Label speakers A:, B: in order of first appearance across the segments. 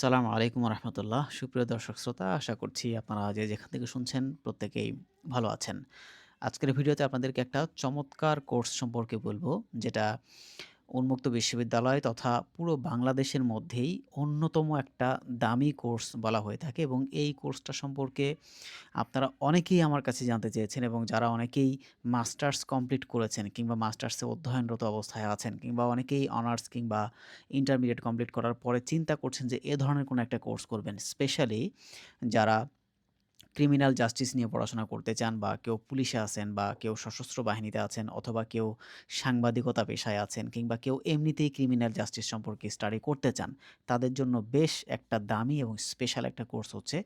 A: আসসালামু আলাইকুম রহমতুল্লাহ। সুপ্রিয় দর্শক শ্রোতা, আশা করছি আপনারা যে যেখান থেকে শুনছেন প্রত্যেকেই ভালো আছেন। আজকের ভিডিওতে আপনাদেরকে একটা চমৎকার কোর্স সম্পর্কে বলবো, যেটা উন্মুক্ত বিশ্ববিদ্যালয় তথা পুরো বাংলাদেশের মধ্যেই অন্যতম একটা দামি কোর্স বলা হয়ে থাকে এবং এই কোর্সটা সম্পর্কে আপনারা অনেকেই আমার কাছে জানতে চেয়েছেন এবং যারা অনেকেই মাস্টার্স কমপ্লিট করেছেন কিংবা মাস্টার্সে অধ্যয়নরত অবস্থায় আছেন কিংবা অনেকেই অনার্স কিংবা ইন্টারমিডিয়েট কমপ্লিট করার পরে চিন্তা করছেন যে এ ধরনের কোনো একটা কোর্স করবেন। স্পেশালি যারা ক্রিমিনাল জাস্টিস নিয়ে পড়াশোনা করতে চান বা কেউ পুলিশে আছেন বা কেউ সশস্ত্র বাহিনীতে আছেন অথবা কেউ সাংবাদিকতা পেশায় আছেন কিংবা কেউ এমনিতেই ক্রিমিনাল জাস্টিস সম্পর্কে স্টাডি করতে চান, তাদের জন্য বেশ একটা দামি এবং স্পেশাল একটা কোর্স হচ্ছে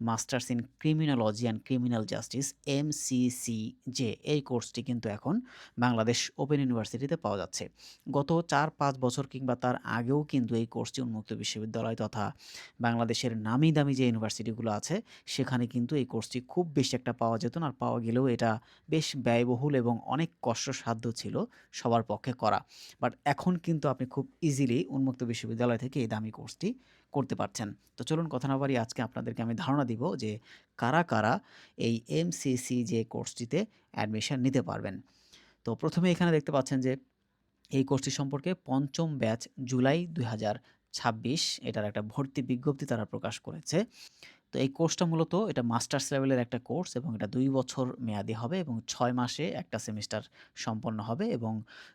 A: masters in criminology and criminal justice MCCJ। এই কোর্সটি কিন্তু এখন বাংলাদেশ ওপেন ইউনিভার্সিটিতে পাওয়া যাচ্ছে। গত ৪-৫ বছর কিংবা তার আগেও কিন্তু এই কোর্সটি উন্মুক্ত বিশ্ববিদ্যালয় তথা বাংলাদেশের নামি দামি যে ইউনিভার্সিটিগুলো আছে সেখানে কিন্তু এই কোর্সটি খুব বেশি একটা পাওয়া যেত না। আর পাওয়া গেলেও এটা বেশ ব্যয়বহুল এবং অনেক কষ্টসাধ্য ছিল সবার পক্ষে করা। বাট এখন কিন্তু আপনি খুব ইজিলি উন্মুক্ত বিশ্ববিদ্যালয় থেকে এই দামি কোর্সটি করতে পারছেন। তো চলুন কথা না বাড়িয়ে আজকে আপনাদেরকে আমি ধারণা দিব যে কারা এই MCC যে কোর্সটিতে অ্যাডমিশন নিতে পারবেন। তো প্রথমে এখানে দেখতে পাচ্ছেন যে এই কোর্সটি সম্পর্কে ৫ম ব্যাচ জুলাই ২০২৬ এটার একটা ভর্তি বিজ্ঞপ্তি তারা প্রকাশ করেছে। তো এই কোর্সটা মূলত এটা মাস্টার্স লেভেলের একটা কোর্স এবং এটা ২ বছর মেয়াদি হবে এবং ৬ মাসে একটা সেমিস্টার সম্পন্ন হবে এবং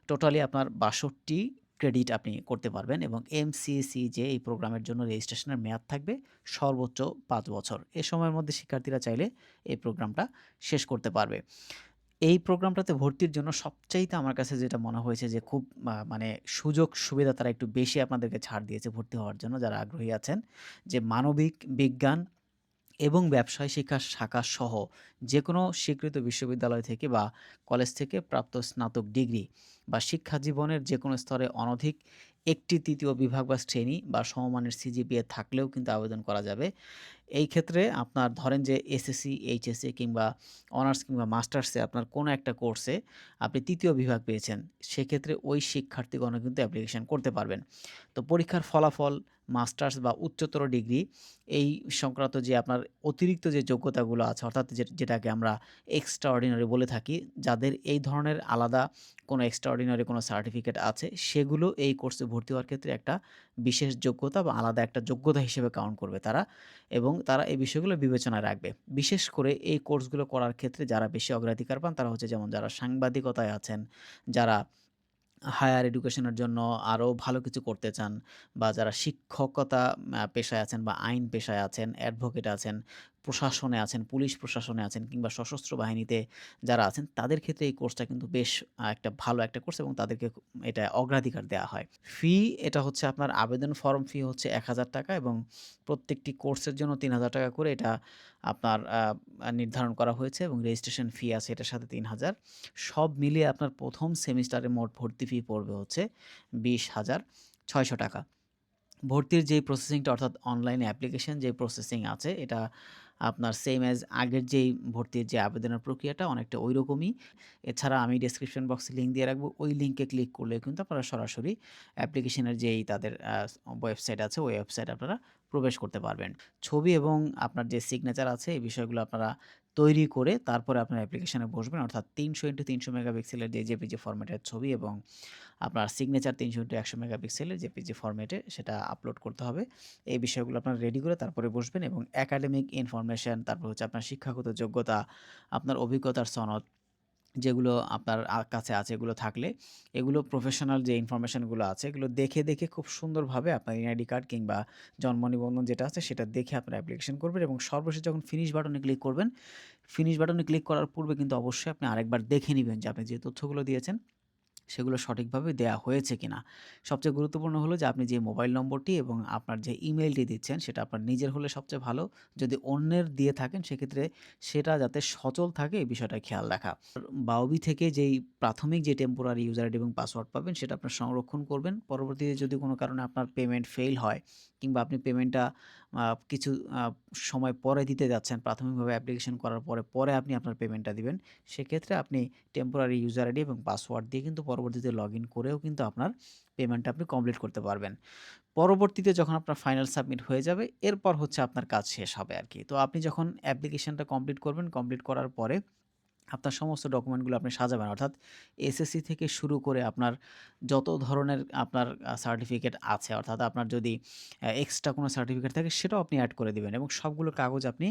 A: টোটালি আপনার ৬২ ক্রেডিট আপনি করতে পারবেন এবং MCCJ এই প্রোগ্রামের জন্য রেজিস্ট্রেশনের মেয়াদ থাকবে সর্বোচ্চ ৫ বছর। এ সময়ের মধ্যে শিক্ষার্থীরা চাইলে এই প্রোগ্রামটা শেষ করতে পারবে। এই প্রোগ্রামটাতে ভর্তির জন্য সবচাইতে আমার কাছে যেটা মনে হয়েছে যে খুব মানে সুযোগ সুবিধা তারা একটু বেশি আপনাদেরকে ছাড় দিয়েছে ভর্তি হওয়ার জন্য যারা আগ্রহী আছেন। যে মানবিক বিজ্ঞান এবং ব্যবসায় শিক্ষা শাখাসহ যেকোনো স্বীকৃত বিশ্ববিদ্যালয় থেকে বা কলেজ থেকে প্রাপ্ত স্নাতক ডিগ্রি বা শিক্ষা জীবনের যেকোনো স্তরে অনধিক একটি ৩য় বিভাগ বা শ্রেণী বা সমমানের সিজিপিএ থাকলেও কিন্তু আবেদন করা যাবে। এই ক্ষেত্রে আপনার ধরেন যে এসএসসি, এইচএসসি কিংবা অনার্স কিংবা মাস্টার্সে আপনার কোনো একটা কোর্সে আপনি ৩য় বিভাগ পেয়েছেন, সেক্ষেত্রে ওই শিক্ষার্থীগণও কিন্তু অ্যাপ্লিকেশন করতে পারবেন। তো পরীক্ষার ফলাফল, মাস্টার্স বা উচ্চতর ডিগ্রি এই সংক্রান্ত যে আপনার অতিরিক্ত যে যোগ্যতাগুলো আছে অর্থাৎ যেটাকে আমরা এক্সট্রা অর্ডিনারি বলে থাকি, যাদের এই ধরনের আলাদা কোনো এক্সট্রা অর্ডিনারি কোনো সার্টিফিকেট আছে, সেগুলো এই কোর্সে ভর্তি হওয়ার ক্ষেত্রে একটা বিশেষ যোগ্যতা বা আলাদা একটা যোগ্যতা হিসেবে কাউন্ট করবে তারা এবং তারা এই বিষয়গুলো বিবেচনায় রাখবে। বিশেষ করে এই কোর্সগুলো করার ক্ষেত্রে যারা বেশি অগ্রাধিকার পান তারা হচ্ছে যেমন যারা সাংবাদিকতায় আছেন, যারা হায়ার এডুকেশনের জন্য আরও ভালো কিছু করতে চান বা যারা শিক্ষকতা পেশায় আছেন বা আইন পেশায় আছেন, অ্যাডভোকেট আছেন, প্রশাসনে আছেন, পুলিশ প্রশাসনে আছেন কিংবা সশস্ত্র বাহিনীতে যারা আছেন তাদের ক্ষেত্রে এই কোর্সটা কিন্তু বেশ একটা ভালো একটা কোর্স এবং তাদেরকে এটা অগ্রাধিকার দেওয়া হয়। ফি এটা হচ্ছে আপনার আবেদন ফর্ম ফি হচ্ছে ৳১,০০০ এবং প্রত্যেকটি কোর্সের জন্য ৳৩,০০০ করে এটা আপনার নির্ধারণ করা হয়েছে এবং রেজিস্ট্রেশন ফি আছে এটার সাথে ৩,০০০। সব মিলিয়ে আপনার ১ম সেমিস্টারে মোট ভর্তি ফি পড়বে হচ্ছে ৳২০,৬০০। ভর্তির যেই প্রসেসিংটা অর্থাৎ অনলাইন অ্যাপ্লিকেশন যে প্রসেসিং আছে এটা আপনার সেম অ্যাজ আগের যেই ভর্তির যে আবেদনের প্রক্রিয়াটা অনেকটা ঐরকমই। এছাড়া আমি ডেসক্রিপশন বক্সে লিঙ্ক দিয়ে রাখবো। ওই লিঙ্কে ক্লিক করলে কিন্তু আপনারা সরাসরি অ্যাপ্লিকেশনের যেই তাদের ওয়েবসাইট আছে ওই ওয়েবসাইটে আপনারা প্রবেশ করতে পারবেন। ছবি এবং আপনার যে সিগনেচার আছে এই বিষয়গুলো আপনারা তৈরি করে তারপরে আপনার অ্যাপ্লিকেশনে বসবেন অর্থাৎ ৩০০x৩০০ মেগাপিক্সেলের যে জেপিজি ফরম্যাটের ছবি এবং আপনার সিগনেচার ৩০০x১০০ মেগাপিক্সেলের জেপিজি ফরম্যাটে সেটা আপলোড করতে হবে। এই বিষয়গুলো আপনারা রেডি করে তারপরে বসবেন এবং একাডেমিক ইনফরমেশন তারপর হচ্ছে আপনার শিক্ষাগত যোগ্যতা, আপনার অভিজ্ঞতার সনদ যেগুলো আপনার কাছে আছে এগুলো থাকলে এগুলো প্রফেশনাল যে ইনফরমেশনগুলো আছে এগুলো দেখে খুব সুন্দরভাবে আপনার এনআইডি কার্ড কিংবা জন্ম নিবন্ধন যেটা আছে সেটা দেখে আপনারা অ্যাপ্লিকেশন করবেন এবং সর্বশেষ যখন ফিনিশ বাটনে ক্লিক করবেন, ফিনিশ বাটনে ক্লিক করার পূর্বে কিন্তু অবশ্যই আপনি আরেকবার দেখে নিবেন যে আপনি যে তথ্যগুলো দিয়েছেন সেগুলো সঠিকভাবে দেয়া হয়েছে কিনা। সবচেয়ে গুরুত্বপূর্ণ হলো যে আপনি যে মোবাইল নম্বরটি এবং আপনার যে ইমেইলটি দিচ্ছেন সেটা আপনার নিজের হলে সবচেয়ে ভালো। যদি অন্যের দিয়ে থাকেন সেক্ষেত্রে সেটা যাতে সচল থাকে এই বিষয়টা খেয়াল রাখা। বাওবি থেকে যেই প্রাথমিক যে টেম্পোরারি ইউজার আইডি এবং পাসওয়ার্ড পাবেন সেটা আপনার সংরক্ষণ করবেন। পরবর্তীতে যদি কোনো কারণে আপনার পেমেন্ট ফেইল হয় কিংবা আপনি পেমেন্টটা কিছু সময় পরে দিতে যাচ্ছেন প্রাথমিকভাবে অ্যাপ্লিকেশন করার পরে আপনি আপনার পেমেন্টটা দিবেন। সেক্ষেত্রে আপনি টেম্পোরারি ইউজার আইডি এবং পাসওয়ার্ড দিয়ে কিন্তু পরবর্তীতে লগইন করেও কিন্তু আপনার পেমেন্টটা আপনি কমপ্লিট করতে পারবেন। পরবর্তীতে যখন আপনার ফাইনাল সাবমিট হয়ে যাবে, এরপর হচ্ছে আপনার কাজ শেষ হবে আরকি। তো আপনি যখন অ্যাপ্লিকেশনটা কমপ্লিট করবেন, কমপ্লিট করার পরে আপনার সমস্ত ডকুমেন্টগুলো আপনি সাজাবেন। অর্থাৎ এসএসসি থেকে শুরু করে আপনার যত ধরনের আপনার সার্টিফিকেট আছে, অর্থাৎ আপনার যদি এক্সট্রা কোনো সার্টিফিকেট থাকে সেটাও আপনি এড করে দিবেন এবং সবগুলো কাগজ আপনি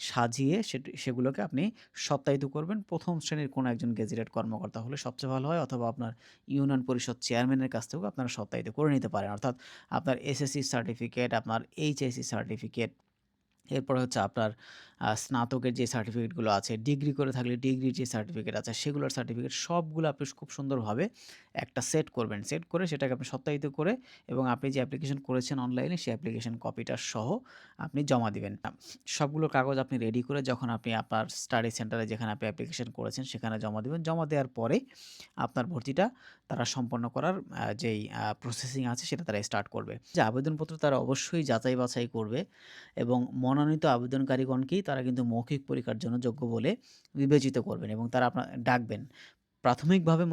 A: সাজিয়ে সেগুলোকে আপনি সত্যায়িত করবেন। ১ম শ্রেণীর কোনো একজন গেজেটেড কর্মকর্তা হলে সবচেয়ে ভালো হয়, অথবা আপনার ইউনিয়ন পরিষদ চেয়ারম্যানের কাছ থেকেও আপনারা সত্যায়িত করে নিতে পারেন। অর্থাৎ আপনার এসএসসি সার্টিফিকেট, আপনার এইচএসসি সার্টিফিকেট, এরপরে হচ্ছে আপনার স্নাতকের যে সার্টিফিকেটগুলো আছে, ডিগ্রি করে থাকলে ডিগ্রির যে সার্টিফিকেট আছে, সেগুলোর সার্টিফিকেট সবগুলো আপনি খুব সুন্দরভাবে একটা সেট করবেন। সেট করে সেটাকে আপনি সত্যায়িত করে এবং আপনি যে অ্যাপ্লিকেশন করেছেন অনলাইনে, সেই অ্যাপ্লিকেশন কপিটা সহ আপনি জমা দিবেন। সবগুলো কাগজ আপনি রেডি করে যখন আপনি আপনার স্টাডি সেন্টারে যেখানে আপনি অ্যাপ্লিকেশন করেছেন সেখানে জমা দিবেন। জমা দেওয়ার পরে আপনার ভর্তিটা তারা সম্পন্ন করার যেই প্রসেসিং আছে সেটা তারা স্টার্ট করবে। যে আবেদনপত্র তারা অবশ্যই যাচাই বাছাই করবে এবং মনোনীত আবেদনকারীগণকেই তারা কিন্তু মৌখিক পরীক্ষার জন্য যোগ্য বলে বিবেচিত করবেন এবং তারা ডাকবেন। প্রাথমিকভাবে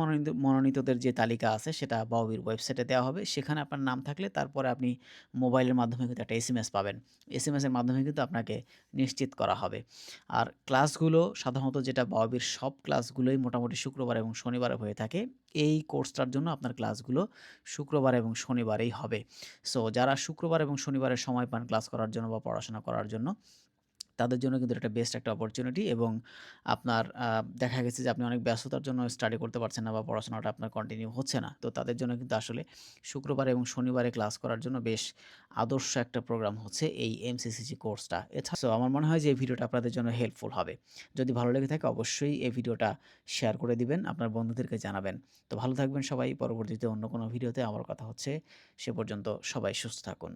A: মনোনীতদের যে তালিকা আছে সেটা বাওবির ওয়েবসাইটে দেওয়া হবে। সেখানে আপনার নাম থাকলে তারপরে আপনি মোবাইলের মাধ্যমে কিন্তু একটা এসএমএস পাবেন। এসএমএসের মাধ্যমে কিন্তু আপনাকে নিশ্চিত করা হবে। আর ক্লাসগুলো সাধারণত যেটা বাওবির সব ক্লাসগুলোই মোটামুটি শুক্রবার এবং শনিবারে হয়ে থাকে। এই কোর্সটার জন্য আপনার ক্লাসগুলো শুক্রবার এবং শনিবারেই হবে। সো যারা শুক্রবার এবং শনিবারে সময় পান ক্লাস করার জন্য বা পড়াশোনা করার জন্য, তাদের জন্য কিন্তু এটা বেস্ট একটা অপরচুনিটি এবং আপনার দেখা গেছে যে আপনি অনেক ব্যস্ততার জন্য স্টাডি করতে পারছেন না বা পড়াশোনাটা আপনার কন্টিনিউ হচ্ছে না। তো তাদের জন্য কিন্তু আসলে শুক্রবার এবং শনিবারে ক্লাস করার জন্য বেশ আদর্শ একটা প্রোগ্রাম হচ্ছে এই এমসিসিজি কোর্সটা। সো আমার মনে হয় যে এই ভিডিওটা আপনাদের জন্য হেল্পফুল হবে। যদি ভালো লেগে থাকে অবশ্যই এই ভিডিওটা শেয়ার করে দিবেন, আপনার বন্ধুদেরকে জানাবেন। তো ভালো থাকবেন সবাই। পরবর্তীতে অন্য কোনো ভিডিওতে আবার কথা হচ্ছে। সে পর্যন্ত সবাই সুস্থ থাকুন।